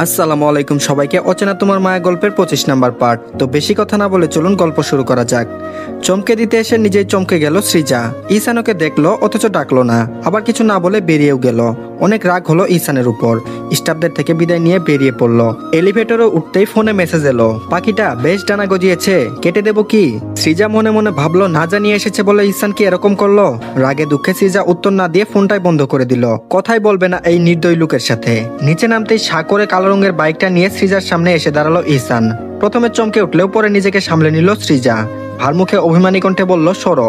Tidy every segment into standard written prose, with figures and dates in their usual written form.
আসসালামু আলাইকুম সবাইকে। অচেনা তোমার মায়া গল্পের 25 নাম্বার পার্ট। তো বেশি কথা না বলে চলুন গল্প শুরু করা যাক। চমকে দিতে এসে নিজেই চমকে গেল সৃজা। ঈশান ওকে দেখলো অথচ ডাকলো না, আবার কিছু না বলে বেরিয়েও গেল। অনেক রাগ হলো ঈশানের উপর। স্টাফদের থেকে বিদায় নিয়ে বেরিয়ে পড়লো। এলিভেটরে উঠতেই ফোনে মেসেজ এলো, পাখিটা বেশ ডানা গজিয়েছে, কেটে দেবো কি? সৃজা মনে মনে ভাবলো, না জানিয়ে এসেছে বলে ঈশান কি এরকম করলো। রাগে দুঃখে সৃজা উত্তর না দিয়ে ফোনটাই বন্ধ করে দিল। কথাই বলবে না এই নির্দয় লোকের সাথে। নিচে নামতেই সা করে কালো রঙের বাইকটা নিয়ে সৃজার সামনে এসে দাঁড়ালো ঈশান। প্রথমে চমকে উঠলেও পরে নিজেকে সামলে নিল সৃজা। ভার মুখে অভিমানী কণ্ঠে বলল, সরো।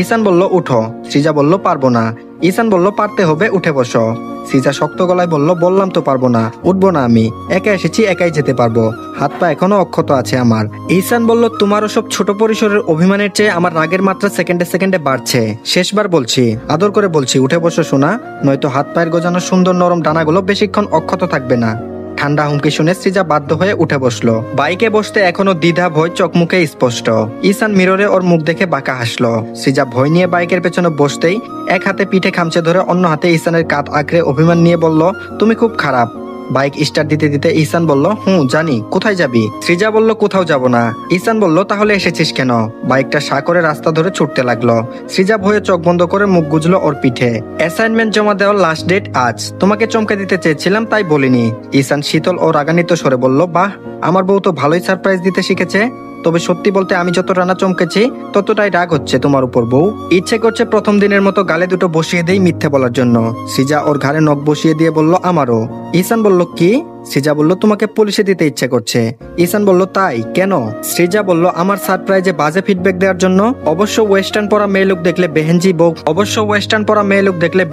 ঈশান বলল, উঠো। সৃজা বলল, পারবো না। ঈশান বলল, পারতে হবে, উঠে বসো। সৃজা শক্ত গলায় বলল, বললাম তো পারবো না, উঠবো না আমি। একা এসেছি, একাই যেতে পারবো। হাত পা এখনো অক্ষত আছে আমার। ঈশান বলল, তোমার ওসব ছোট পরিসরের অভিমানের চেয়ে আমার রাগের মাত্রা সেকেন্ডে সেকেন্ডে বাড়ছে। শেষবার বলছি, আদর করে বলছি, উঠে বসো শোনা, নয়তো হাত পায়ের গোজানো সুন্দর নরম ডানাগুলো বেশিক্ষণ অক্ষত থাকবে না। ঠান্ডা হুমকি শুনে সৃজা বাধ্য হয়ে উঠে বসলো। বাইকে বসতে এখনো দ্বিধা ভয় চোখমুখে স্পষ্ট। ঈশান মিররে ওর মুখ দেখে বাঁকা হাসলো। সৃজা ভয় নিয়ে বাইকের পেছনে বসতেই এক হাতে পিঠে খামচে ধরে অন্য হাতে ঈশানের কাঁধ আঁকড়ে অভিমান নিয়ে বলল, তুমি খুব খারাপ। বাইক স্টার্ট দিতে দিতে ঈশান বলল, জানি। কোথায় যাবি? সৃজা বলল, কোথাও যাব না। ঈশান বলল, তাহলে এসেছিস কেন? বাইকটা সা করে রাস্তা ধরে ছুটতে লাগলো। সৃজা ভয়ে চোখ বন্ধ করে মুখ গুজলো ওর পিঠে। অ্যাসাইনমেন্ট জমা দেওয়ার লাস্ট ডেট আজ। তোমাকে চমকে দিতে চেয়েছিলাম, তাই বলিনি। ঈশান শীতল ও রাগান্বিত স্বরে বলল, বাহ, আমার বউ তো ভালোই সারপ্রাইজ দিতে শিখেছে। তবে সত্যি বলতে আমি যত রানা চমকেছি ততটাই রাগ হচ্ছে তোমার উপর বউ। ইচ্ছে করছে প্রথম দিনের মতো গালে দুটো বসিয়ে দেই মিথ্যে বলার জন্য। সৃজা ওর ঘাড়ে নখ বসিয়ে দিয়ে বলল, আমারও। ঈশান বলল, কি? সৃজা বলল, তোমাকে পুলিশে দিতে ইচ্ছে করছে। ঈশান বলল, তাই কেন? সৃজা বলল, আমার সারপ্রাইজে বাজে ফিডব্যাক দেওয়ার জন্য। অবশ্য ওয়েস্টার্ন পরা মেয়ে লোক দেখলে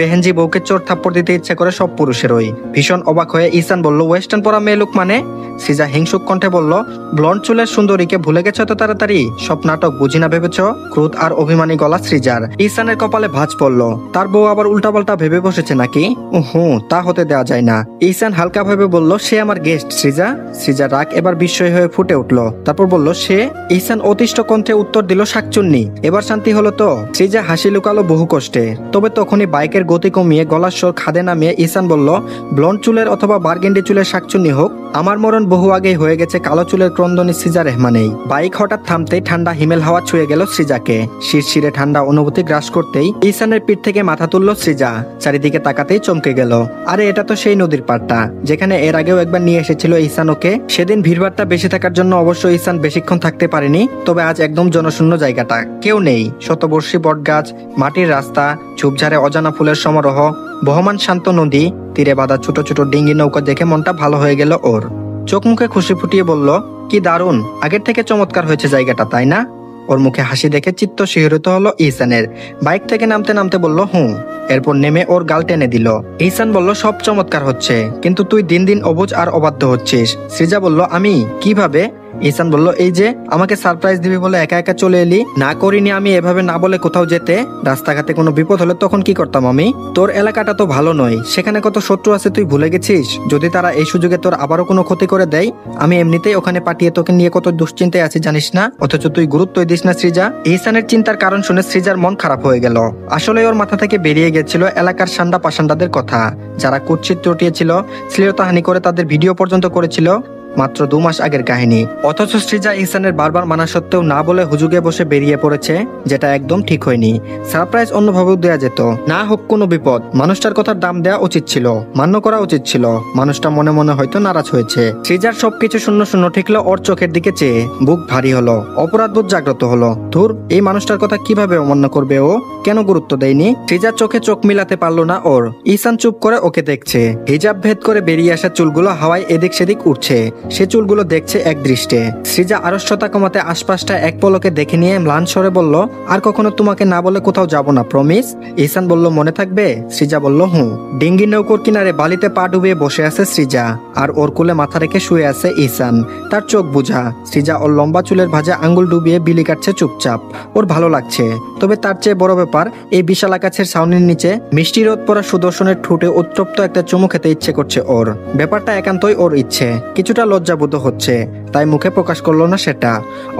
বেহেনজি বউকে চোর থাপ্পড় দিতে ইচ্ছে করে সব পুরুষেরই। ভীষণ অবাক হয়ে ঈশান বলল, ওয়েস্টার্ন পরা মেয়ে লোক মানে? সৃজা হিংসুক কণ্ঠে বলল, ব্লন্ড চুলের সুন্দরীকে ভুলে গেছো তো তাড়াতাড়ি? সব নাটক বুঝি না ভেবেছ? ক্রোধ আর অভিমানী গলা সৃজার। ঈশানের কপালে ভাঁজ পড়ল। তার বউ আবার উল্টাপাল্টা ভেবে বসেছে নাকি? তা হতে দেওয়া যায় না। ঈশান হালকা ভাবে বলল, সে আমার গেস্ট সৃজা। সৃজা রাগ এবার বিস্ময় হয়ে ফুটে উঠলো। তারপর বলল, সে? ঈশান অতিষ্ঠ কণ্ঠে উত্তর দিল, শাকচুন্নি। এবার শান্তি হলো তো? সৃজা হাসি লুকালো বহু কষ্টে। তবে তখনই বাইকের গতি কমিয়ে গলার স্বর খাদে নামিয়ে ঈশান বলল, ব্লন্ড চুলের অথবা বার্গেন্ডি চুলের শাকচুন্নি হোক, আমার মরণ বহু আগেই হয়ে গেছে কালো চুলের ক্রন্দনী সৃজা রেহমানেই। বাইক হঠাৎ থামতেই ঠান্ডা হিমেল হাওয়া ছুঁয়ে গেল সৃজাকে। শিরশিরে ঠান্ডা অনুভূতি গ্রাস করতেই ঈশানের পিঠ থেকে মাথা তুলল সৃজা। চারিদিকে তাকাতেই চমকে গেল। আরে এটা তো সেই নদীর পাড়টা যেখানে এর আগেও একবার নিয়ে এসেছিল ঈশান ওকে। সেদিন ভিড়ভাড়টা বেশি থাকার জন্য অবশ্য ঈশান বেশিক্ষণ থাকতে পারেনি। তবে আজ একদম জনশূন্য জায়গাটা, কেউ নেই। শতবর্ষী বটগাছ, মাটির রাস্তা, ঝোপঝাড়ে অজানা ফুলের সমারোহ, বহমান শান্ত নদী, তীরে বাঁধা ছোট ছোট ডিঙ্গি নৌকা দেখে মনটা ভালো হয়ে গেল ওর। চোখ মুখে খুশি ফুটিয়ে বলল, কি দারুণ, আগের থেকে চমৎকার হয়েছে জায়গাটা, তাই না? ওর মুখে হাসি দেখে চিত্ত শিহরিত হলো ঈশানের। বাইক থেকে নামতে নামতে বলল, এরপর নেমে ওর গাল টেনে দিল। ঈশান বলল, সব চমৎকার হচ্ছে, কিন্তু তুই দিন দিন অবুঝ আর অবাধ্য হচ্ছিস। সৃজা বলল, আমি? কিভাবে? ঈশান বলল, এই যে আমাকে সারপ্রাইজ দিবি বলে একা একা চলে এলি। না করিনি আমি এভাবে না বলে কোথাও যেতে। রাস্তাঘাটে কোনো বিপদ হলে তখন কি করতাম আমি? তোর এলাকাটা তো ভালো নয়, সেখানে কত শত্রু আছে তুই ভুলে গেছিস? যদি তারা এই সুযোগে তোর আবারও কোনো ক্ষতি করে দেয়, আমি এমনিতেই ওখানে পাঠিয়ে তোকে নিয়ে কত দুশ্চিন্তায় আছি জানিস না? অথচ তুই গুরুত্বই দিস না সৃজা। ঈশানের চিন্তার কারণ শুনে সৃজার মন খারাপ হয়ে গেল। আসলে ওর মাথা থেকে বেরিয়ে গেছিল এলাকার সান্ডা পাসান্ডাদের কথা, যারা কুৎসিত চটিয়েছিল, শ্লীলতাহানি করে তাদের ভিডিও পর্যন্ত করেছিল। মাত্র 2 মাস আগের কাহিনী। অথচ সৃজা ঈশানের বারবার মানা সত্ত্বেও না বলে হুজুগে বসে বেরিয়ে পড়েছে, যেটা একদম ঠিক হয়নি। সারপ্রাইজ অন্যভাবেও দেয়া যেত। না হোক কোনো বিপদ, মানুষটার কথার দাম দেওয়া উচিত ছিল, মান্য করা উচিত ছিল। মানুষটা মনে মনে হয়তো নারাজ হয়েছে। সৃজার সবকিছু শূন্য শূন্য ঠেকলো ওর চোখের দিকে চেয়ে। বুক ভারী হলো, অপরাধবোধ জাগ্রত হলো। ধুর, এই মানুষটার কথা কিভাবে অমান্য করবে ও? কেন গুরুত্ব দেয়নি? সৃজার চোখে চোখ মিলাতে পারলো না ওর। ঈশান চুপ করে ওকে দেখছে। হিজাব ভেদ করে বেরিয়ে আসা চুলগুলো হাওয়ায় এদিক সেদিক উঠছে। সে চুলগুলো দেখছে এক দৃষ্টে। সৃজা আড়ষ্টতা কমাতে আশপাশটা এক পলকে দেখে নিয়ে ম্লান স্বরে বলল, আর কখনো তোমাকে না বলে কোথাও যাব না, প্রমিস? ঈশান বলল, মনে থাকবে? সৃজা বলল, ডিঙ্গি নৌকোর কিনারে বালিতে পা ডুবিয়ে বসে আছে সৃজা, আর ওর কোলে মাথা রেখে শুয়ে আছে ঈশান। তার চোখ বুঝা। সৃজা ওর লম্বা চুলের ভাঁজে আঙ্গুল ডুবিয়ে বিলি কাটছে চুপচাপ। ওর ভালো লাগছে। তবে তার চেয়ে বড় ব্যাপার, এই বিশাল আকাশের ছাউনির নিচে মিষ্টি রোদ পড়া সুদর্শনের ঠোঁটে উত্তপ্ত একটা চুমু খেতে ইচ্ছে করছে ওর। ব্যাপারটা একান্তই ওর ইচ্ছে। কিছুটা লজ্জাবোধ হচ্ছে, তাই মুখে প্রকাশ করলো না সেটা।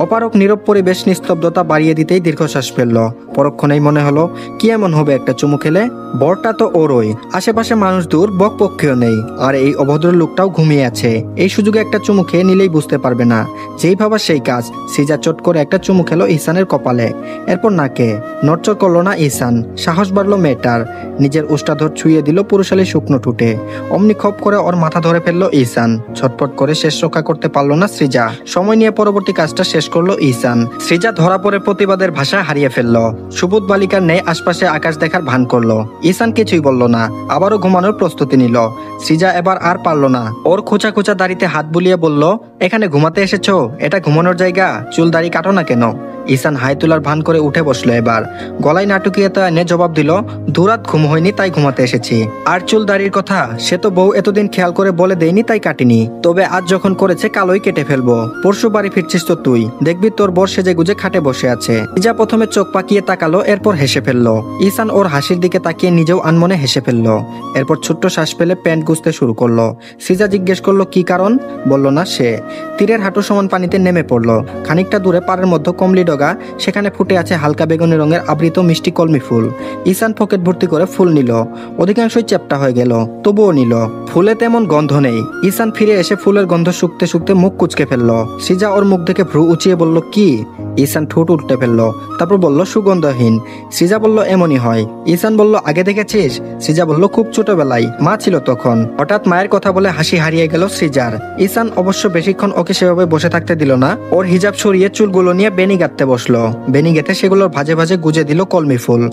অপারক নীরব পরিবেশ নিস্তব্ধতা বাড়িয়ে দিতেই দীর্ঘশ্বাস ফেললো। পরক্ষণেই মনে হলো, কি এমন হবে একটা চুমু খেলে? বরটা তো ওরই, আশেপাশে মানুষ দূর, বকপক্ষীয় নেই, আর এই অভদ্র লোকটাও ঘুমিয়ে আছে। এই সুযোগে একটা চুমু খেয়ে নিলেই বুঝতে পারবে না। যেই ভাবা সেই কাজ। সিজা চট করে একটা চুমু খেলো ইহসানের কপালে, এরপর নাকে। নড়চড় করলো না ইহসান, সাহস বাড়লো মেয়েটার। নিজের উষ্টাধর ছুঁয়ে দিল পুরুষালী শুকনো ঠোঁটে। অমনি খপ করে ওর মাথা ধরে ফেললো ইহসান। ছটপট করে শেষ রক্ষা করতে পারলো না সৃজা। সময় নিয়ে পরবর্তী কাজটা শেষ করলো ইহসান। সৃজা ধরা পড়ে প্রতিবাদের ভাষা হারিয়ে ফেললো। সুবোধ বালিকার নেই আশপাশে আকাশ দেখার ভান করলো। ইহসান কিছুই বলল না, আবারও ঘুমানোর প্রস্তুতি নিল। সৃজা এবার আর পারল না। ওর খোঁচা খোঁচা দাড়িতে হাত বুলিয়ে বলল, এখানে ঘুমাতে এসেছো? এটা ঘুমানোর জায়গা? চুল দাড়ি কাটো না কেন? ইহসান হাই তোলার ভান করে উঠে বসলো। এবার গলায় নাটকীয়তা এনে জবাব দিল, দুরাত ঘুম হয়নি তাই ঘুমাতে এসেছি। আর চুল দাড়ির কথা সে তো বউ এতদিন খেয়াল করে বলে দেয়নি তাই কাটিনি, তবে আজ যখন করেছে কালোই কেটে ফেলবো। পরশু বাড়ি ফিরছিস তো তুই, দেখবি তোর বর সেজে গুজে খাটে বসে আছে। সৃজা প্রথমে চোখ পাকিয়ে তাকালো, এরপর হেসে ফেললো। ইহসান ওর হাসির দিকে তাকিয়ে নিজেও আনমনে হেসে ফেললো। এরপর ছোট্ট শ্বাস ফেলে প্যান্ট গুছতে শুরু করলো। সৃজা জিজ্ঞেস করলো কি কারণ, বলল না সে। তীরের হাঁটু সমান পানিতে নেমে পড়লো। খানিকটা দূরে পাড়ের মধ্যে কমলি ডগা, সেখানে ফুটে আছে হালকা বেগুনি রঙের আবৃত মিষ্টি কলমি ফুল। ইহসান পকেট ভর্তি করে ফুল নিল। অধিকাংশই চ্যাপ্টা হয়ে গেল, তবুও নিল। ফুলে তেমন গন্ধ নেই। ইহসান ফিরে এসে ফুলের গন্ধ শুকতে শুকতে মুখ কুচকে ফেললো। সৃজা ওর মুখ দেখে ভ্রু উঁচিয়ে বলল, কি? ইহসান ঠোঁট উল্টে ফেললো, তারপর বলল, সুগন্ধহীন। সৃজা বলল, এমনই হয়। ইহসান বলল, আগে দেখেছিস? সৃজা বলল, খুব ছোটবেলায়, মা ছিল তখন। হঠাৎ মায়ের কথা বলে হাসি হারিয়ে গেল সৃজার। ইহসান অবশ্য বেশিক্ষণ ওকে সেভাবে বসে থাকতে দিল না। ওর হিজাব সরিয়ে চুলগুলো নিয়ে বেনি গাঁথতে বসলো। বেনি গেঁথে সেগুলোর ভাজে ভাজে গুজে দিল কলমি ফুল।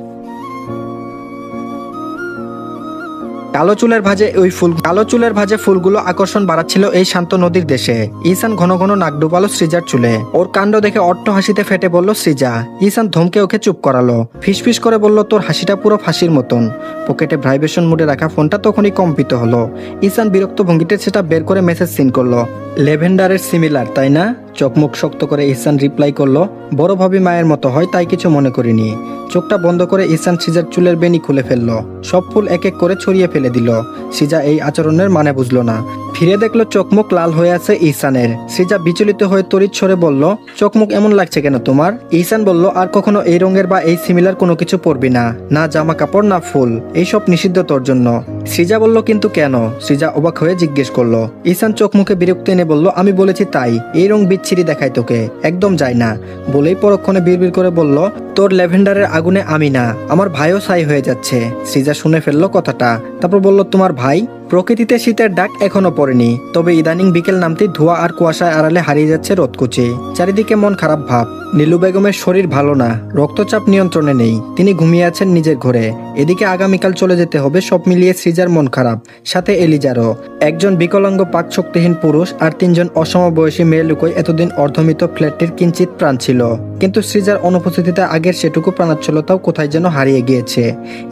কালো চুলের ভাজে ফুলগুলো আকর্ষণ বাড়াচ্ছিল এই শান্ত নদীর দেশে। ইহসান ঘন ঘন নাক ডুবালো সৃজার চুলে। ওর কাণ্ড দেখে অট্ট হাসিতে ফেটে বলল সৃজা। ইহসান ধমকে ওকে চুপ করালো। ফিসফিস করে বলল, তোর হাসিটা পুরো ফাঁসির মতন। পকেটে ভাইব্রেশন মুডে রাখা ফোনটা তখনই কম্পিত হলো। ইহসান বিরক্ত ভঙ্গিতে সেটা বের করে মেসেজ সিন করলো। লেভেন্ডারের সিমিলার, তাই না? চোখমুখ শক্ত করে ইহসান রিপ্লাই করলো, বড় ভাবি মায়ের মতো হয় তাই কিছু মনে করিনি। চোখটা বন্ধ করে ইহসান সৃজার চুলের বেনি খুলে ফেললো। সব ফুল এক এক করে ছড়িয়ে ফেলে দিল। সৃজা এই আচরণের মানে বুঝলো না। ফিরে দেখলো চোখমুখ লাল হয়ে আছে ইহসানের। সৃজা বিচলিত হয়ে তড়িৎ সরে বলল, চোখমুখ এমন লাগছে কেন তোমার? ইহসান বলল, আর কখনো এই রঙের বা এই সিমিলার কোনো কিছু পরবি না, না জামা কাপড় না ফুল, এইসব নিষিদ্ধ তোর জন্য। সৃজা বলল, কিন্তু কেন? সৃজা অবাক হয়ে জিজ্ঞেস করলো। ইহসান চোখ মুখে বিরক্তি এনে বলল, আমি বলেছি তাই। এই রং বিচ্ছিরি দেখায় তোকে, একদম যায় না। বলেই পরক্ষণে বিড়বিড় করে বলল, তোর ল্যাভেন্ডারের আগুনে আমি না, আমার ভাইও ছাই হয়ে যাচ্ছে। সৃজা শুনে ফেললো কথাটা, তারপর বলল, তোমার ভাই? প্রকৃতিতে শীতের ডাক এখনো পড়েনি, তবে ইদানিং বিকেল নামতেই ধোঁয়া আর কুয়াশায় আড়ালে হারিয়ে যাচ্ছে রোদকুচি। চারিদিকে মন খারাপ ভাব। নীলু বেগমের শরীর ভালো না, রক্তচাপ নিয়ন্ত্রণে নেই, তিনি ঘুমিয়ে আছেন নিজের ঘরে। এদিকে আগামীকাল চলে যেতে হবে। সব মিলিয়ে সৃজার মন খারাপ, সাথে এলিজারও। একজন বিকলাঙ্গ পাক শক্তিহীন পুরুষ আর তিনজন অসমবয়সী মেয়ে লুকোয় এতদিন অর্ধমিত ফ্ল্যাটটির কিঞ্চিত প্রাণ ছিল, কিন্তু সৃজার অনুপস্থিতিতে আগের সেটুকু প্রাণাচ্ছলতাও কোথায় যেন হারিয়ে গিয়েছে।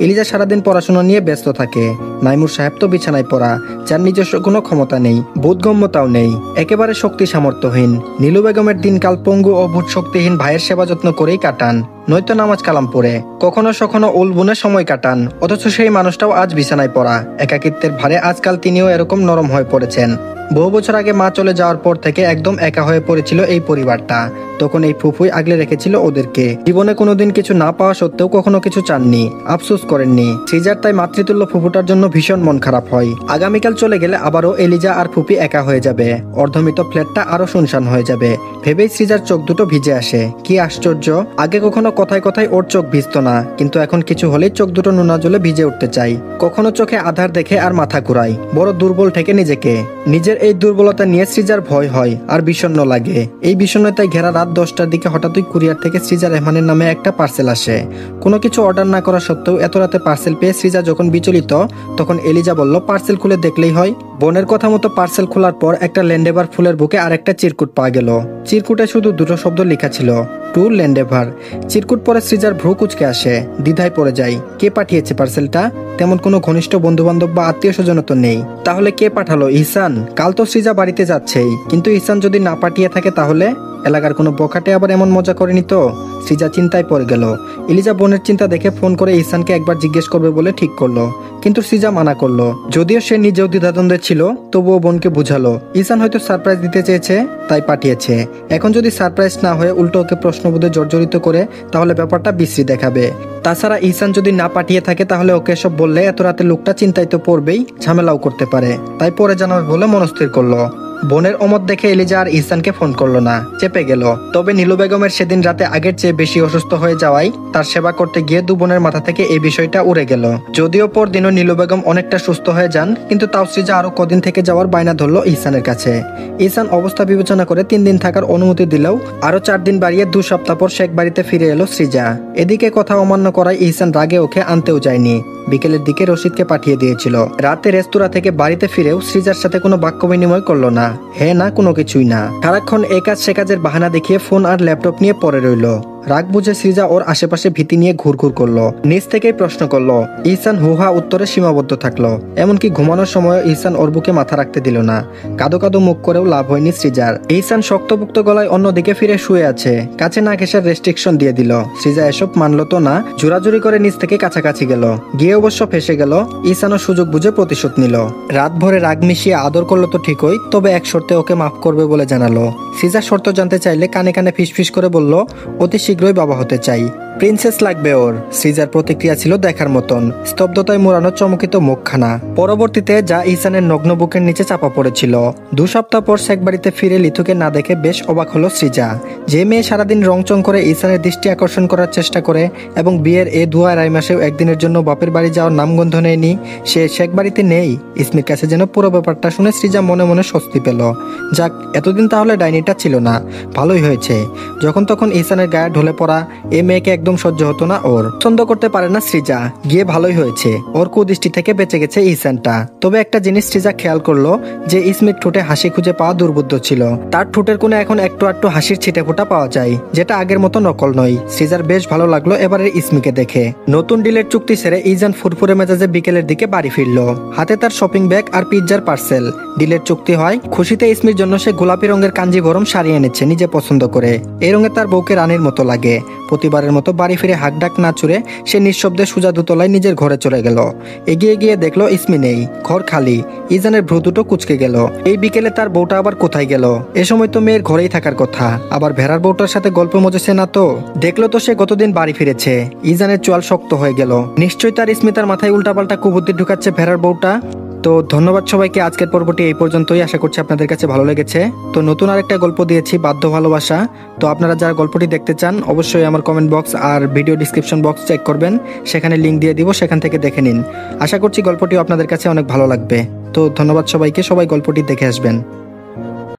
এলিজা সারাদিন পড়াশোনা নিয়ে ব্যস্ত থাকে। নাইমুর সাহেব তো বিছানায় পড়া, যার নিজস্ব কোনো ক্ষমতা নেই, বোধগম্যতাও নেই, একেবারে শক্তি সামর্থ্যহীন। নীলু বেগমের দিনকাল পঙ্গু ও ভূত শক্তিহীন ভাইয়ের সেবা যত্ন করেই কাটান, নয়তো নামাজ কালাম পড়ে, কখনো সখনো উলবুনে সময় কাটান। অথচ সেই মানুষটাও আজ বিছানায় পড়া। একাকিত্বের ভারে আজকাল তিনিও এরকম নরম হয়ে পড়েছেন। বহু বছর আগে মা চলে যাওয়ার পর থেকে একদম একা হয়ে পড়েছিল এই পরিবারটা। তখন এই ফুফুই আগলে রেখেছিল ওদেরকে। জীবনে কোনোদিন কিছু না পাওয়া সত্ত্বেও কখনো কিছু চাননি, আফসোস করেননি। সৃজার তাই মাতৃতুল্য ফুফুটার জন্য ভীষণ মন খারাপ হয়। আগামীকাল চলে গেলে আবারও এলিজা আর ফুপি একা হয়ে যাবে। অর্ধমিত ফ্ল্যাটটা আরো শুনশান হয়ে যাবে। ভেবেই সৃজার চোখ দুটো ভিজে আসে। কি আশ্চর্য, আগে কখনো কথায় কথায় ওর চোখ ভিজত না, কিন্তু এখন কিছু হলেই চোখ দুটো নোনা জলে ভিজে উঠতে চাই। কখনো চোখে আধার দেখে আর মাথা ঘুরাই। বড় দুর্বল থেকে নিজেকে। নিজের এই দুর্বলতা নিয়ে সৃজার ভয় হয় আর বিষণ্ণ লাগে। এই বিষণ্ণতায় ঘেরা রাত 10টার দিকে হঠাৎই কুরিয়ার থেকে সৃজা রেহমানের নামে একটা পার্সেল আসে। কোনো কিছু অর্ডার না করা সত্ত্বেও এত রাতে পার্সেল পেয়ে সৃজা যখন বিচলিত, তখন এলিজা বলল, পার্সেল খুলে দেখলেই হয়। বোনের কথা মতো পার্সেল খোলার পর একটা ল্যান্ডেভার ফুলের বুকে আর একটা চিরকুট পাওয়া গেল। চিরকুটে শুধু দুটো শব্দ লেখা ছিল, টু ল্যান্ডেভার। চিরকুট পরে সৃজার ভ্রু কুচকে আসে, দ্বিধায় পড়ে যায়। কে পাঠিয়েছে পার্সেলটা? তেমন কোনো ঘনিষ্ঠ বন্ধু বান্ধব বা আত্মীয় স্বজন তো নেই, তাহলে কে পাঠালো? ইহসান? কাল তো সৃজা বাড়িতে যাচ্ছেই, কিন্তু ইহসান যদি না পাঠিয়ে থাকে তাহলে? এলাকার কোনো বখাটে আবার এমন মজা করেনি তো? সৃজা চিন্তায় পড়ে গেল। এলিজা বোনের চিন্তা দেখে ফোন করে ইসানকে একবার জিজ্ঞেস করবে বলে ঠিক করলো, কিন্তু সৃজা মানা করলো। যদিও সে নিজেও দ্বিধাদ্বন্দ্বে ছিল, তবুও বোনকে বুঝালো ইসান হয়তো সারপ্রাইজ দিতে চেয়েছে, তাই পাঠিয়েছে। এখন যদি সারপ্রাইজ না হয়ে উল্টো ওকে প্রশ্নবোধে জর্জরিত করে, তাহলে ব্যাপারটা বিশ্রী দেখাবে। তাছাড়া ইসান যদি না পাঠিয়ে থাকে, তাহলে ওকে এসব বললে এত রাতে লোকটা চিন্তায় তো পড়বেই, ঝামেলাও করতে পারে। তাই পরে জানাবে বলে মনস্থির করলো। বোনের অমত দেখে এলিজা আর ইসানকে ফোন করলো না, চেপে গেল। তবে নীলু বেগমের সেদিন রাতে আগের চেয়ে বেশি অসুস্থ হয়ে যাওয়ায় তার সেবা করতে গিয়ে দু বোনের মাথা থেকে এই বিষয়টা উড়ে গেল। যদিও পরদিনও নীলু বেগম অনেকটা সুস্থ হয়ে যান, কিন্তু তাও সৃজা আরো কদিন থেকে যাওয়ার বায়না ধরলো ইসানের কাছে। ইসান অবস্থা বিবেচনা করে 3 দিন থাকার অনুমতি দিলেও আরো 4 দিন বাড়িয়ে 2 সপ্তাহ পর শেখ বাড়িতে ফিরে এলো সৃজা। এদিকে কথা অমান্য করায় ইসান রাগে ওকে আনতেও যায়নি, বিকেলের দিকে রশিদকে পাঠিয়ে দিয়েছিল। রাতে রেস্তোরাঁ থেকে বাড়িতে ফিরেও সৃজার সাথে কোনো বাক্য বিনিময় করলো না, হ্যাঁ না কোনো কিছুই না। সারাক্ষণ এ কাজ সে কাজের বাহানা দেখিয়ে ফোন আর ল্যাপটপ নিয়ে পড়ে রইল। রাগ বুঝে সৃজা ওর আশেপাশে ভীতি নিয়ে ঘুরঘুর করলো। নিজ থেকেই প্রশ্ন করলো। ইহসান হুহা উত্তরে সীমাবদ্ধ থাকলো। এমনকি ঘুমানোর সময় ইহসান ওর বুকে মাথা রাখতে দিল না। কাদো কাদো মুখ করেও লাভ হয়নি সৃজার। ইহসান শক্তপুক্ত গলায় অন্যদিকে ফিরে শুয়ে আছে, কাছে না ঘেঁষার রেস্ট্রিকশন দিয়ে দিল। সৃজা এসব মানলো তো না, জোরাজুরি করে নিজ থেকে কাছাকাছি গেল, গিয়ে অবশ্য ফেসে গেল। ইহসানও সুযোগ বুঝে প্রতিশোধ নিল। রাত ভরে রাগ মিশিয়ে আদর করলো তো ঠিকই, তবে এক শর্তে ওকে মাফ করবে বলে জানালো। সৃজা শর্ত জানতে চাইলে কানে কানে ফিসফিস করে বলল, অতি শীঘ্রই বাবা হতে চাই, প্রিন্সেস লাগবে ওর। সৃজার প্রতিক্রিয়া ছিল দেখার মতন, স্তব্ধতায় মোড়ানো চমকিত মুখখানা। পরবর্তীতে যা ইহসানের নগ্ন বুকের নিচে চাপা পড়েছিল। 2 সপ্তাহ পর শেখ বাড়িতে ফিরে লিথুকে না দেখে বেশ অবাক হলো সৃজা। যে মেয়ে সারাদিন রংচং করে ইহসানের দৃষ্টি আকর্ষণ করার চেষ্টা করে এবং বিয়ের এ 2 মাসেও একদিনের জন্য বাপের বাড়ি যাওয়ার নামগন্ধ নেয়নি, সে শেখ বাড়িতে নেই। ইসমির কাছে যেন পুরো ব্যাপারটা শুনে সৃজা মনে মনে স্বস্তি পেল। যাক, এতদিন তাহলে ডাইনিটা ছিল না, ভালোই হয়েছে। যখন তখন ইহসানের গায়ে ঢলে পড়া এ মেয়েকে একদম সহ্য হতো না ওর। পছন্দ করতে পারে না সৃজা, গিয়ে ভালোই হয়েছে। ওর কুদৃষ্টি থেকে বেঁচে গেছে ইহসানটা। তবে একটা জিনিস সৃজা খেয়াল করলো, যে ইসমির ঠোঁটে হাসি খুঁজে পাওয়া দুর্বোধ্য ছিল। তার ঠোঁটের কোণে এখন একটু একটু হাসির ছিটে ফোঁটা পাওয়া যায়, যেটা আগের মতো নকল নয়। সৃজার বেশ ভালো লাগলো এবারের ইসমিকে দেখে। নতুন ডিলের চুক্তি সেরে ইজান ফুরফুরে মেজাজে বিকেলের দিকে বাড়ি ফিরলো। হাতে তার শপিং ব্যাগ আর পিৎজার পার্সেল। ডিলের চুক্তি হয়, খুশিতে ইসমির জন্য সে গোলাপি রঙের কাঞ্জিভরম শাড়ি এনেছে নিজে পছন্দ করে। এই রঙে তার বউকে রানীর মতো লাগে। প্রতিবারের মতো বাড়ি ফিরে হাকডাক না ছুড়ে সে নিঃশব্দে সোজা দুতলায় নিজের ঘরে চলে গেল। এগিয়ে গিয়ে দেখলো ইসমি নেই, ঘর খালি। ইজানের ভ্রু দুটো কুচকে গেল। এই বিকেলে তার বউটা আবার কোথায় গেল? এ সময় তো মেয়ের ঘরেই থাকার কথা, আবার ভেড়ার বউটার সাথে গল্প মজেছে না তো? দেখলো তো সে গতদিন বাড়ি ফিরেছে। ইজানের চোয়াল শক্ত হয়ে গেল। নিশ্চয়ই তার ইসমিতার মাথায় উল্টাপাল্টা কুবুদ্ধি ঢুকাচ্ছে ভেড়ার বউটা। তো ধন্যবাদ সবাইকে। আজকের পর্বটি এই পর্যন্তই। আশা করছি আপনাদের কাছে ভালো লেগেছে। তো নতুন আরেকটা গল্প দিয়েছি, বাধ্য ভালোবাসা। তো আপনারা যারা গল্পটি দেখতে চান, অবশ্যই আমার কমেন্ট বক্স আর ভিডিও ডিসক্রিপশন বক্স চেক করবেন, সেখানে লিঙ্ক দিয়ে দিব, সেখান থেকে দেখে নিন। আশা করছি গল্পটিও আপনাদের কাছে অনেক ভালো লাগবে। তো ধন্যবাদ সবাইকে, সবাই গল্পটি দেখে আসবেন।